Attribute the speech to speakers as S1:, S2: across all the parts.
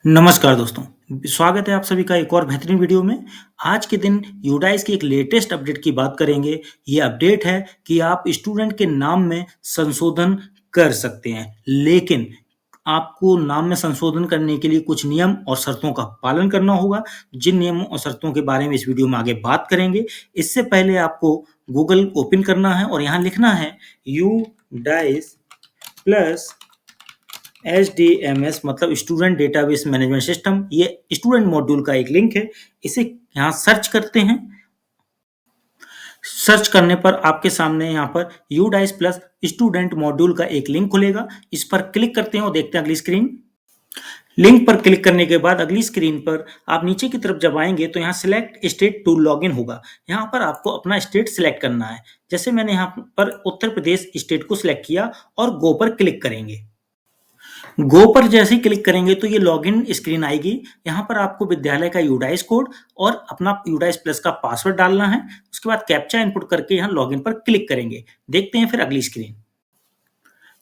S1: नमस्कार दोस्तों, स्वागत है आप सभी का एक और बेहतरीन वीडियो में। आज के दिन यूडाइस की एक लेटेस्ट अपडेट की बात करेंगे। ये अपडेट है कि आप स्टूडेंट के नाम में संशोधन कर सकते हैं, लेकिन आपको नाम में संशोधन करने के लिए कुछ नियम और शर्तों का पालन करना होगा। जिन नियमों और शर्तों के बारे में इस वीडियो में आगे बात करेंगे। इससे पहले आपको गूगल ओपन करना है और यहाँ लिखना है यूडाइस प्लस HDMS मतलब स्टूडेंट डेटाबेस मैनेजमेंट सिस्टम। ये स्टूडेंट मॉड्यूल का एक लिंक है। इसे यहाँ सर्च करते हैं। सर्च करने पर आपके सामने यहाँ पर यूडाइस प्लस स्टूडेंट मॉड्यूल का एक लिंक खुलेगा। इस पर क्लिक करते हैं और देखते हैं अगली स्क्रीन। लिंक पर क्लिक करने के बाद अगली स्क्रीन पर आप नीचे की तरफ जब आएंगे तो यहाँ सिलेक्ट स्टेट टू लॉगिन होगा। यहाँ पर आपको अपना स्टेट सिलेक्ट करना है। जैसे मैंने यहाँ पर उत्तर प्रदेश स्टेट को सिलेक्ट किया और गो पर क्लिक करेंगे। गो पर जैसे ही क्लिक करेंगे तो ये लॉगिन स्क्रीन आएगी। यहाँ पर आपको विद्यालय का यूडाइस कोड और अपना यूडाइस प्लस का पासवर्ड डालना है। उसके बाद कैप्चा इनपुट करके यहाँ लॉगिन पर क्लिक करेंगे। देखते हैं फिर अगली स्क्रीन।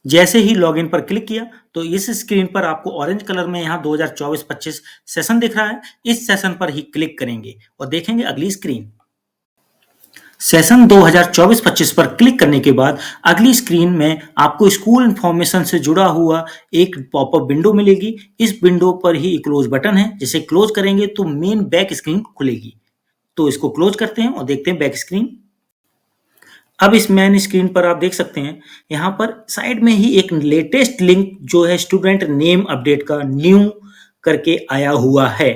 S1: जैसे ही लॉगिन पर क्लिक किया तो इस स्क्रीन पर आपको ऑरेंज कलर में यहाँ 2024-25 सेशन दिख रहा है। इस सेशन पर ही क्लिक करेंगे और देखेंगे अगली स्क्रीन। सेशन 2024-25 पर क्लिक करने के बाद अगली स्क्रीन में आपको स्कूल इन्फॉर्मेशन से जुड़ा हुआ एक पॉपअप विंडो मिलेगी। इस विंडो पर ही क्लोज बटन है, जिसे क्लोज करेंगे तो मेन बैक स्क्रीन खुलेगी। तो इसको क्लोज करते हैं और देखते हैं बैक स्क्रीन। अब इस मेन स्क्रीन पर आप देख सकते हैं यहाँ पर साइड में ही एक लेटेस्ट लिंक जो है स्टूडेंट नेम अपडेट का न्यू करके आया हुआ है।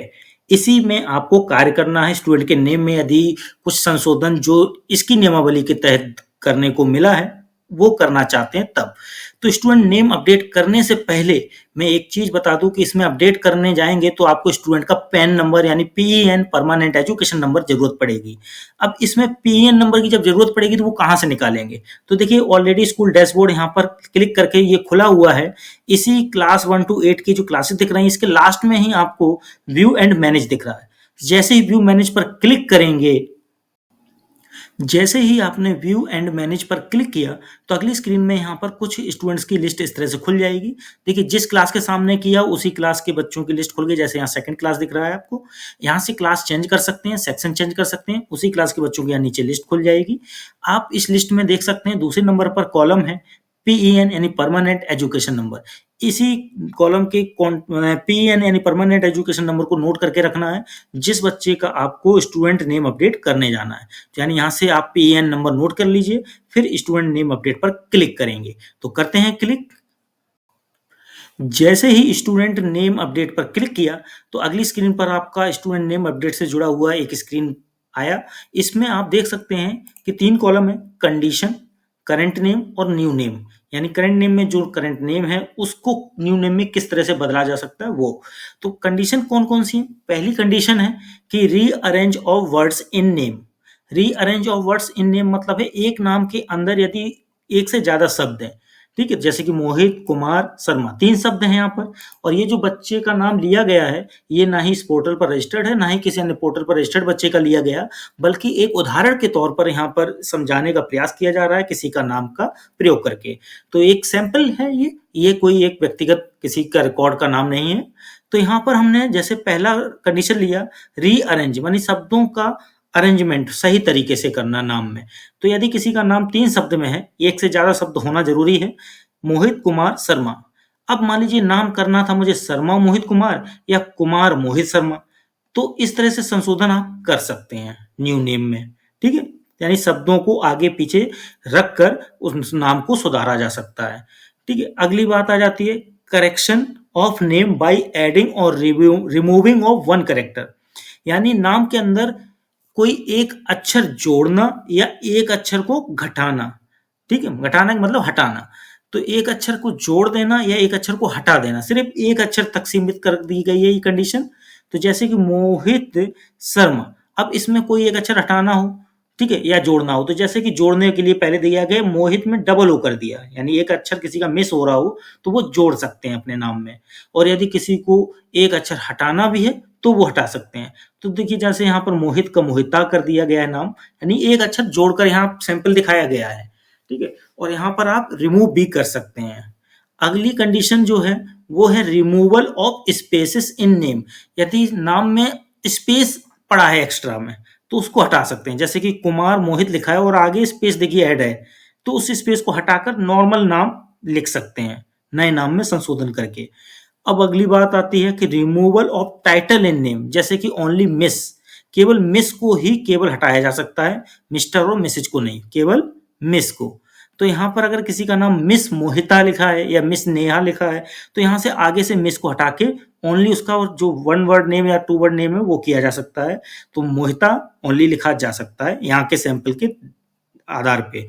S1: इसी में आपको कार्य करना है। स्टूडेंट के नेम में यदि कुछ संशोधन जो इसकी नियमावली के तहत करने को मिला है वो करना चाहते हैं तब। तो स्टूडेंट नेम अपडेट करने से पहले मैं एक चीज बता दूं कि इसमें अपडेट करने जाएंगे तो आपको स्टूडेंट का पैन नंबर यानी पीईएन परमानेंट एजुकेशन नंबर जरूरत पड़ेगी। अब इसमें पीईएन नंबर की जब जरूरत पड़ेगी तो वो कहाँ से निकालेंगे? तो देखिए ऑलरेडी स्कूल डैशबोर्ड यहाँ पर क्लिक करके ये खुला हुआ है। इसी क्लास 1 to 8 की जो क्लासेस दिख रही हैं इसके लास्ट में ही आपको व्यू एंड मैनेज दिख रहा है। जैसे ही व्यू मैनेज पर क्लिक करेंगे, जैसे ही आपने व्यू एंड मैनेज पर क्लिक किया तो अगली स्क्रीन में यहाँ पर कुछ स्टूडेंट्स की लिस्ट इस तरह से खुल जाएगी। देखिए जिस क्लास के सामने किया उसी क्लास के बच्चों की लिस्ट खुल गई। जैसे यहाँ सेकंड क्लास दिख रहा है आपको, यहाँ से क्लास चेंज कर सकते हैं, सेक्शन चेंज कर सकते हैं। उसी क्लास के बच्चों की यहाँ नीचे लिस्ट खुल जाएगी। आप इस लिस्ट में देख सकते हैं दूसरे नंबर पर कॉलम है पीईएन यानी परमानेंट एजुकेशन नंबर। इसी कॉलम के पीईएन यानी परमानेंट एजुकेशन नंबर को नोट करके रखना है जिस बच्चे का आपको स्टूडेंट नेम अपडेट करने जाना है। यानी यहाँ से आप पीईएन नंबर नोट कर लीजिए, फिर स्टूडेंट नेम अपडेट पर क्लिक करेंगे। तो करते हैं क्लिक। जैसे ही स्टूडेंट नेम अपडेट पर क्लिक किया तो अगली स्क्रीन पर आपका स्टूडेंट नेम अपडेट से जुड़ा हुआ एक स्क्रीन आया। इसमें आप देख सकते हैं कि 3 कॉलम है, कंडीशन, करंट नेम और न्यू नेम। यानी करंट नेम में जो करंट नेम है उसको न्यू नेम में किस तरह से बदला जा सकता है वो। तो कंडीशन कौन कौन सी है? पहली कंडीशन है कि rearrange of words in name. Rearrange of words in name मतलब है एक नाम के अंदर यदि एक से ज्यादा शब्द है, ठीक है, जैसे कि मोहित कुमार शर्मा 3 शब्द हैं यहाँ पर, और ये जो बच्चे का नाम लिया गया है ये ना ही इस पोर्टल पर रजिस्टर्ड है ना ही किसी अन्य पोर्टल पर रजिस्टर्ड बच्चे का लिया गया, बल्कि एक उदाहरण के तौर पर यहाँ पर समझाने का प्रयास किया जा रहा है किसी का नाम का प्रयोग करके। तो एक सैंपल है ये कोई एक व्यक्तिगत किसी का रिकॉर्ड का नाम नहीं है। तो यहाँ पर हमने जैसे पहला कंडीशन लिया रीअरेंज यानी शब्दों का अरेंजमेंट सही तरीके से करना नाम में। तो यदि किसी का नाम 3 शब्द में है, एक से ज्यादा शब्द होना जरूरी है, मोहित कुमार शर्मा। अब मान लीजिए नाम करना था मुझे शर्मा मोहित कुमार या कुमार मोहित शर्मा, तो इस तरह से संशोधन आप कर सकते हैं न्यू नेम में, ठीक है। यानी शब्दों को आगे पीछे रखकर उस नाम को सुधारा जा सकता है, ठीक है। अगली बात आ जाती है correction of name by adding और रिमूविंग ऑफ वन करेक्टर। यानी नाम के अंदर कोई एक अक्षर जोड़ना या एक अक्षर को घटाना, ठीक है, घटाना मतलब हटाना। तो एक अक्षर को जोड़ देना या एक अक्षर को हटा देना, सिर्फ एक अक्षर तक सीमित कर दी गई है ये कंडीशन। तो जैसे कि मोहित शर्मा, अब इसमें कोई एक अक्षर हटाना हो, ठीक है, या जोड़ना हो, तो जैसे कि जोड़ने के लिए पहले दिया गया मोहित में डबल ओ कर दिया, यानी एक अक्षर किसी का मिस हो रहा हो तो वो जोड़ सकते हैं अपने नाम में। और यदि किसी को एक अक्षर हटाना भी है तो वो हटा सकते हैं। तो देखिए जैसे यहाँ पर मोहित का मोहिता कर दिया गया है नाम, यानी एक अक्षर जोड़कर यहाँ सैंपल दिखाया गया है, ठीक है। और यहाँ पर आप रिमूव भी कर सकते हैं। अगली कंडीशन जो है वो है removal of spaces in name. यदि नाम में स्पेस पड़ा है एक्स्ट्रा में तो उसको हटा सकते हैं। जैसे कि कुमार मोहित लिखा है और आगे स्पेस देखिए ऐड है, तो उस स्पेस को हटाकर नॉर्मल नाम लिख सकते हैं नए नाम में संशोधन करके। अब अगली बात आती है कि removal of title in name, जैसे कि ओनली मिस, केवल मिस को ही केवल हटाया जा सकता है, मिस्टर और मिसेज को नहीं, केवल मिस को। तो यहाँ पर अगर किसी का नाम मिस मोहिता लिखा है या मिस नेहा लिखा है तो यहाँ से आगे से मिस को हटा के ओनली उसका जो वन वर्ड नेम या टू वर्ड नेम है वो किया जा सकता है। तो मोहिता ओनली लिखा जा सकता है यहाँ के सैंपल के आधार पे।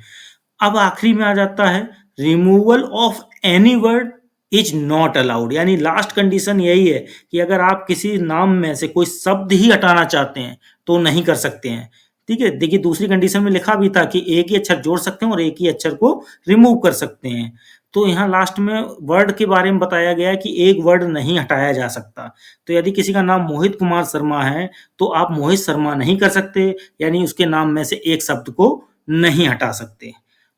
S1: अब आखिरी में आ जाता है removal of any word is not allowed, यानी लास्ट कंडीशन यही है कि अगर आप किसी नाम में से कोई शब्द ही हटाना चाहते हैं तो नहीं कर सकते हैं। ठीक है, देखिए दूसरी कंडीशन में लिखा भी था कि एक ही अक्षर जोड़ सकते हैं और एक ही अक्षर को रिमूव कर सकते हैं। तो यहाँ लास्ट में वर्ड के बारे में बताया गया है कि एक वर्ड नहीं हटाया जा सकता। तो यदि किसी का नाम मोहित कुमार शर्मा है तो आप मोहित शर्मा नहीं कर सकते, यानी उसके नाम में से एक शब्द को नहीं हटा सकते।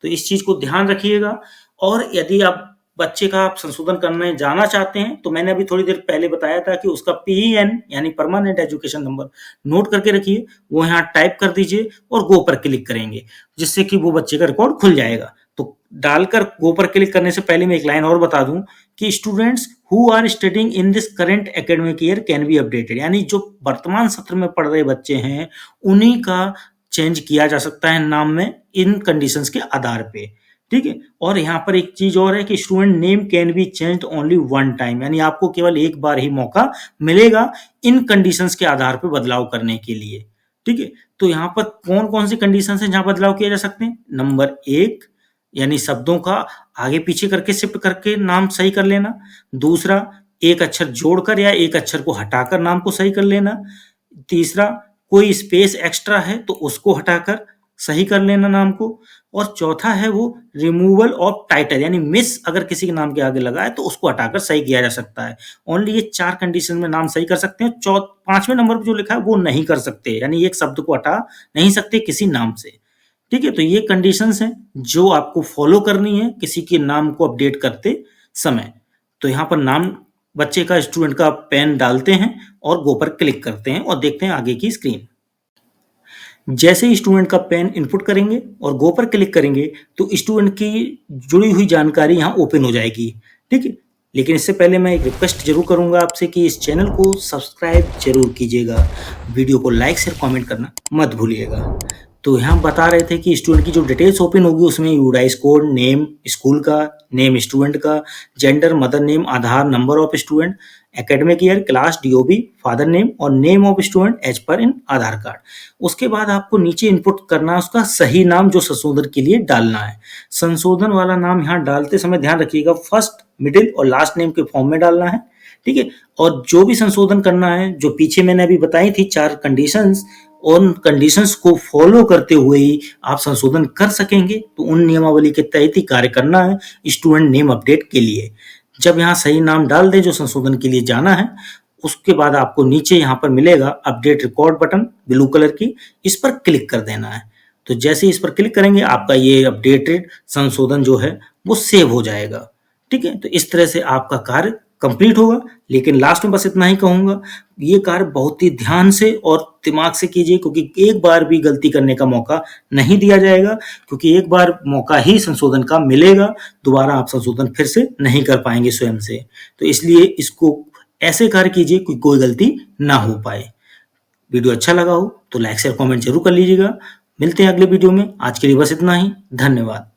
S1: तो इस चीज को ध्यान रखिएगा। और यदि आप बच्चे का आप संशोधन करने जाना चाहते हैं तो मैंने अभी थोड़ी देर पहले बताया था कि उसका PEN यानी परमानेंट एजुकेशन नंबर नोट करके रखिए, वो यहाँ टाइप कर दीजिए और गो पर क्लिक करेंगे, जिससे कि वो बच्चे का रिकॉर्ड खुल जाएगा। तो डालकर गो पर क्लिक करने से पहले मैं एक लाइन और बता दूं कि students who are studying in this current academic year can be updated, यानी जो वर्तमान सत्र में पढ़ रहे बच्चे हैं उन्हीं का चेंज किया जा सकता है नाम में इन कंडीशंस के आधार पे। ठीक है, और यहाँ पर एक चीज और है कि student name can be changed only one time, यानी आपको केवल एक बार ही मौका मिलेगा इन कंडीशंस के आधार पे बदलाव करने के लिए। ठीक है, तो यहाँ पर कौन कौन सी कंडीशंस हैं जहां बदलाव किए जा सकते हैं। नंबर 1 यानी शब्दों का आगे पीछे करके शिफ्ट करके नाम सही कर लेना। दूसरा, एक अक्षर जोड़कर या एक अक्षर को हटाकर नाम को सही कर लेना। तीसरा, कोई स्पेस एक्स्ट्रा है तो उसको हटाकर सही कर लेना नाम को। और चौथा है वो रिमूवल ऑफ टाइटल, यानी मिस अगर किसी के नाम के आगे लगा है तो उसको हटाकर सही किया जा सकता है। ओनली ये 4 कंडीशन में नाम सही कर सकते हैं। 5वें नंबर पर जो लिखा है वो नहीं कर सकते, यानी एक शब्द को हटा नहीं सकते किसी नाम से। ठीक है, तो ये कंडीशंस हैं जो आपको फॉलो करनी है किसी के नाम को अपडेट करते समय। तो यहाँ पर नाम बच्चे का, स्टूडेंट का पेन डालते हैं और गो पर क्लिक करते हैं और देखते हैं आगे की स्क्रीन। जैसे ही स्टूडेंट का पेन इनपुट करेंगे और गो पर क्लिक करेंगे तो स्टूडेंट की जुड़ी हुई जानकारी यहाँ ओपन हो जाएगी। ठीक है, लेकिन इससे पहले मैं एक रिक्वेस्ट जरूर करूंगा आपसे कि इस चैनल को सब्सक्राइब जरूर कीजिएगा, वीडियो को लाइक शेयर कमेंट करना मत भूलिएगा। तो यहाँ बता रहे थे कि स्टूडेंट की जो डिटेल्स ओपन होगी उसमें यूडाइस कोड, नेम स्कूल का, नेम स्टूडेंट का, gender, mother name, Aadhaar, number of student, academic year, class, DOB, father name और नेम ऑफ स्टूडेंट एज पर इन आधार कार्ड। उसके बाद आपको नीचे इनपुट करना है उसका सही नाम जो संशोधन के लिए डालना है। संशोधन वाला नाम यहाँ डालते समय ध्यान रखिएगा फर्स्ट, मिडिल और लास्ट नेम के फॉर्म में डालना है। ठीक है, और जो भी संशोधन करना है, जो पीछे मैंने अभी बताई थी 4 कंडीशंस, उन कंडीशंस को फॉलो करते हुए ही आप संशोधन कर सकेंगे। तो उन नियमावली के तहत ही कार्य करना है स्टूडेंट नेम अपडेट के लिए। जब यहाँ सही नाम डाल दें जो संशोधन के लिए जाना है, उसके बाद आपको नीचे यहाँ पर मिलेगा update record button blue colour की, इस पर क्लिक कर देना है। तो जैसे इस पर क्लिक करेंगे आपका ये अपडेटेड संशोधन जो है वो सेव हो जाएगा। ठीक है, तो इस तरह से आपका कार्य कंप्लीट होगा। लेकिन लास्ट में बस इतना ही कहूंगा, ये कार्य बहुत ही ध्यान से और दिमाग से कीजिए, क्योंकि एक बार भी गलती करने का मौका नहीं दिया जाएगा, क्योंकि एक बार मौका ही संशोधन का मिलेगा, दोबारा आप संशोधन फिर से नहीं कर पाएंगे स्वयं से। तो इसलिए इसको ऐसे कार्य कीजिए कि कोई गलती ना हो पाए। वीडियो अच्छा लगा हो तो लाइक शेयर कमेंट जरूर कर लीजिएगा। मिलते हैं अगले वीडियो में, आज के लिए बस इतना ही, धन्यवाद।